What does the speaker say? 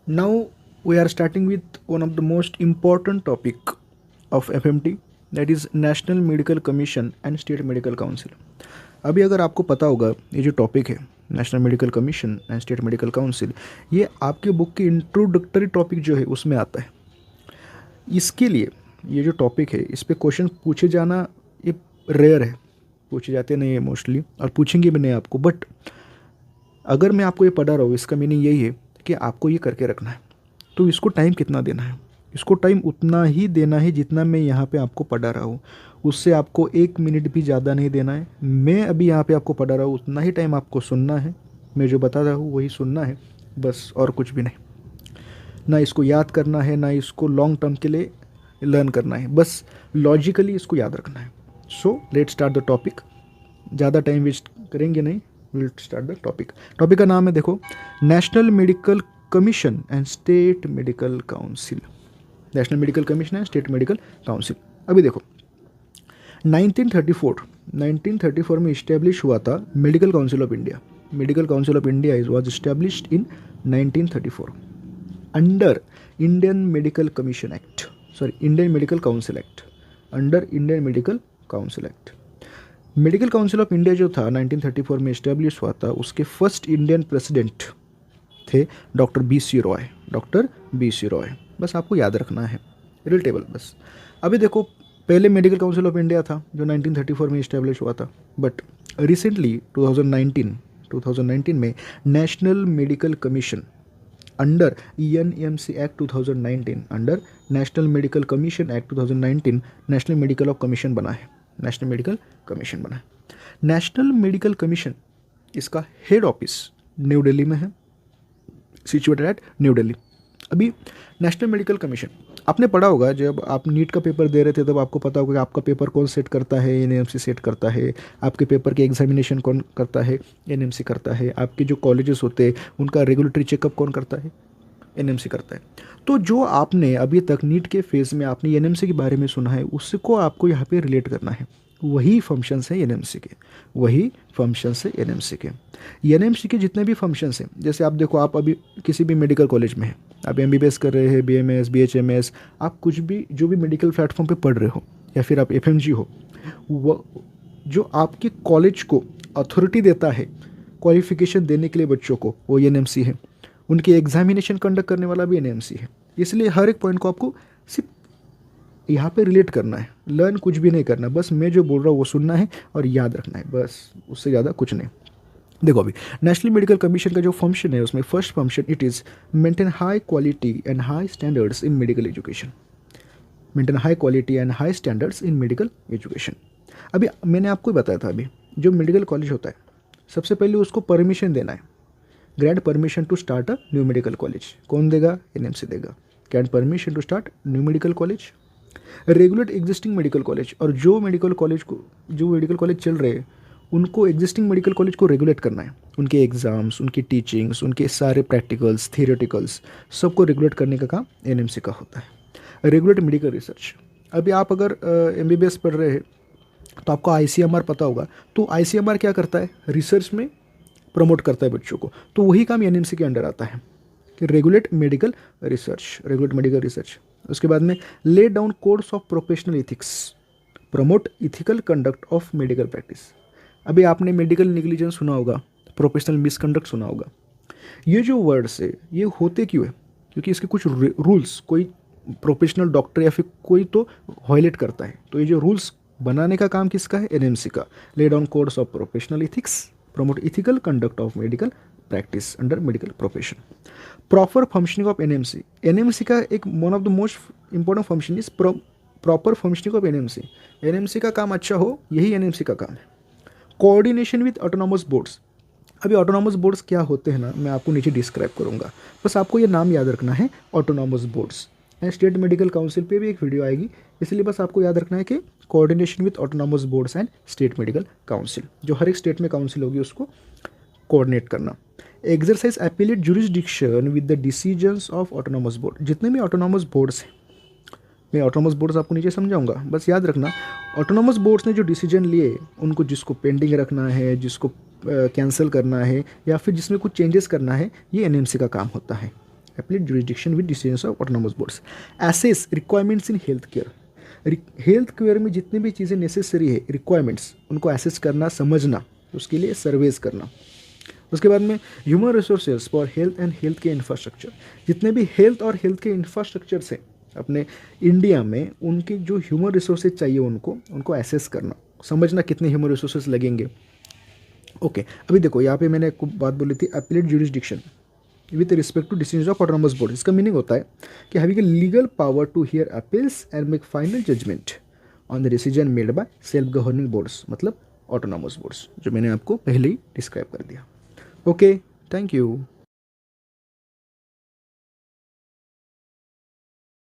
Now we are starting with one of the most important topic of FMT, that is national medical commission and state medical council. अभी अगर आपको पता होगा ये जो topic है national medical commission and state medical council, ये आपके बुक की इंट्रोडक्टरी टॉपिक जो है उसमें आता है। इसके लिए ये जो टॉपिक है इस पे क्वेश्चन पूछे जाना ये रेयर है, पूछे जाते नहीं है मोस्टली, और पूछेंगे भी नहीं आपको। बट अगर मैं आपको ये पढ़ा रहा हूँ इसका मीनिंग यही है कि आपको ये करके रखना है। तो इसको टाइम कितना देना है? इसको टाइम उतना ही देना है जितना मैं यहाँ पे आपको पढ़ा रहा हूँ, उससे आपको 1 मिनट भी ज़्यादा नहीं देना है। मैं अभी यहाँ पे आपको पढ़ा रहा हूँ उतना ही टाइम आपको सुनना है, मैं जो बता रहा हूँ वही सुनना है बस, और कुछ भी नहीं। ना इसको याद करना है, ना इसको लॉन्ग टर्म के लिए लर्न करना है, बस लॉजिकली इसको याद रखना है। So let start the topic. ज़्यादा टाइम वेस्ट करेंगे नहीं, will start the topic. Topic का नाम है देखो, national medical commission and state medical council. National medical commission and state medical council. अभी देखो 1934 में इस्टेब्लिश हुआ था medical Council of India. Medical Council of India was established in 1934 under Indian medical commission act, sorry Indian medical council act, under Indian medical council act. Medical Council of India जो था 1934 में establish हुआ था, उसके first Indian president थे doctor B C Roy. Doctor B C Roy, बस आपको याद रखना है, रिलेटेबल बस। अभी देखो पहले मेडिकल काउंसिल ऑफ इंडिया था जो 1934 में इस्टेब्लिश हुआ था, बट रिसेंटली 2019 में national medical commission under NMC act 2019, under national medical commission act 2019 national medical of commission बना है, नेशनल मेडिकल कमीशन बना है। नेशनल मेडिकल कमीशन, इसका हेड ऑफिस न्यू दिल्ली में है, सिचुएटेड एट न्यू दिल्ली। अभी नेशनल मेडिकल कमीशन आपने पढ़ा होगा, जब आप नीट का पेपर दे रहे थे तब आपको पता होगा कि आपका पेपर कौन सेट करता है, एनएमसी सेट करता है। आपके पेपर के एग्जामिनेशन कौन करता है, एनएमसी करता है। आपके जो कॉलेजेस होते हैं उनका रेगुलेटरी चेकअप कौन करता है, एनएमसी करता है। तो जो आपने अभी तक नीट के फेज़ में आपने एनएमसी के बारे में सुना है, उसको आपको यहाँ पे रिलेट करना है। वही फंक्शंस हैं एनएमसी के, वही फंक्शंस हैं एनएमसी के। एनएमसी के जितने भी फंक्शंस हैं, जैसे आप देखो, आप अभी किसी भी मेडिकल कॉलेज में हैं, आप एमबीबीएस कर रहे हैं, बीएमएस, बीएचएमएस, आप कुछ भी जो भी मेडिकल प्लेटफॉर्म पे पढ़ रहे हो, या फिर आप एफएमजी हो, वो जो आपके कॉलेज को अथॉरिटी देता है क्वालिफिकेशन देने के लिए बच्चों को, वो एनएमसी है। उनकी एग्जामिनेशन कंडक्ट करने वाला भी एनएमसी है। इसलिए हर एक पॉइंट को आपको सिर्फ यहाँ पे रिलेट करना है, लर्न कुछ भी नहीं करना, बस मैं जो बोल रहा हूँ वो सुनना है और याद रखना है, बस उससे ज़्यादा कुछ नहीं। देखो अभी नेशनल मेडिकल कमीशन का जो फंक्शन है, उसमें first function it is maintain high quality and high standards in medical education. Maintain high quality and high standards in medical education. अभी मैंने आपको बताया था, अभी जो मेडिकल कॉलेज होता है सबसे पहले उसको परमिशन देना है, grand permission to start a new medical college. कौन देगा? एनएमसी देगा। Grand permission to start new medical college, regulate existing medical college, और जो मेडिकल कॉलेज चल रहे हैं उनको, एग्जिस्टिंग मेडिकल कॉलेज को रेगुलेट करना है। उनके एग्ज़ाम्स, उनकी टीचिंग्स, उनके सारे प्रैक्टिकल्स, थियोरेटिकल्स, सबको रेगुलेट करने का काम एनएमसी का होता है। Regulate medical research. अभी आप अगर एमबीबीएस पढ़ रहे हैं तो आपको आईसीएमआर पता होगा। तो आईसीएमआर क्या करता है? रिसर्च में प्रमोट करता है बच्चों को, तो वही काम एनएमसी के अंडर आता है कि regulate medical research, regulate medical research. उसके बाद में lay down codes of professional ethics, promote ethical conduct of medical practice. अभी आपने मेडिकल निग्लिजेंस सुना होगा, प्रोफेशनल मिसकंडक्ट सुना होगा। ये जो वर्ड्स है ये होते क्यों है? क्योंकि इसके कुछ रूल्स कोई प्रोफेशनल डॉक्टर या फिर कोई तो वायलेट करता है, तो ये जो रूल्स बनाने का काम किसका है? एनएमसी का। Lay down codes of professional ethics, promote ethical conduct of medical practice under medical profession. Proper functioning of NMC. NMC का एक one of the most important function is proper functioning of NMC. NMC का काम अच्छा हो, यही NMC का काम है। Coordination with autonomous boards. अभी ऑटोनॉमस बोर्ड्स क्या होते हैं ना, मैं आपको नीचे डिस्क्राइब करूंगा, बस आपको ये नाम याद रखना है, autonomous boards. And state medical council पे भी एक वीडियो आएगी, इसलिए बस आपको याद रखना है कि coordination with autonomous boards and state medical council, जो हर एक स्टेट में काउंसिल होगी उसको कोऑर्डिनेट करना। Exercise appellate jurisdiction with the decisions of autonomous board. जितने भी ऑटोनॉमस बोर्ड्स हैं, मैं ऑटोनॉमस बोर्ड्स आपको नीचे समझाऊंगा, बस याद रखना ऑटोनॉमस बोर्ड्स ने जो डिसीजन लिए उनको, जिसको पेंडिंग रखना है, जिसको कैंसिल करना है, या फिर जिसमें कुछ चेंजेस करना है, ये एनएमसी का काम होता है। appellate jurisdiction with decisions of autonomous boards. Assess requirements in health care. Health care में जितनी भी चीज़ें नेसेसरी है, रिक्वायरमेंट्स, उनको एसेस करना, समझना, उसके लिए सर्वेज करना. उसके बाद में human resources for health and health के इंफ्रास्ट्रक्चर. जितने भी हेल्थ और हेल्थ के इंफ्रास्ट्रक्चर्स हैं अपने इंडिया में, उनके जो ह्यूमन रिसोर्सेज चाहिए उनको एसेस करना, समझना कितने ह्यूमन रिसोर्सेज लगेंगे. ओके, अभी देखो यहाँ पे मैंने एक बात बोली थी, appellate jurisdiction with respect to decision of autonomous board. इसका मीनिंग होता है कि having a legal power to hear appeals and make final judgement on the decision made by self governing boards, मतलब ऑटोनॉमस बोर्ड्स, जो मैंने आपको पहले ही डिस्क्राइब कर दिया. Okay, thank you.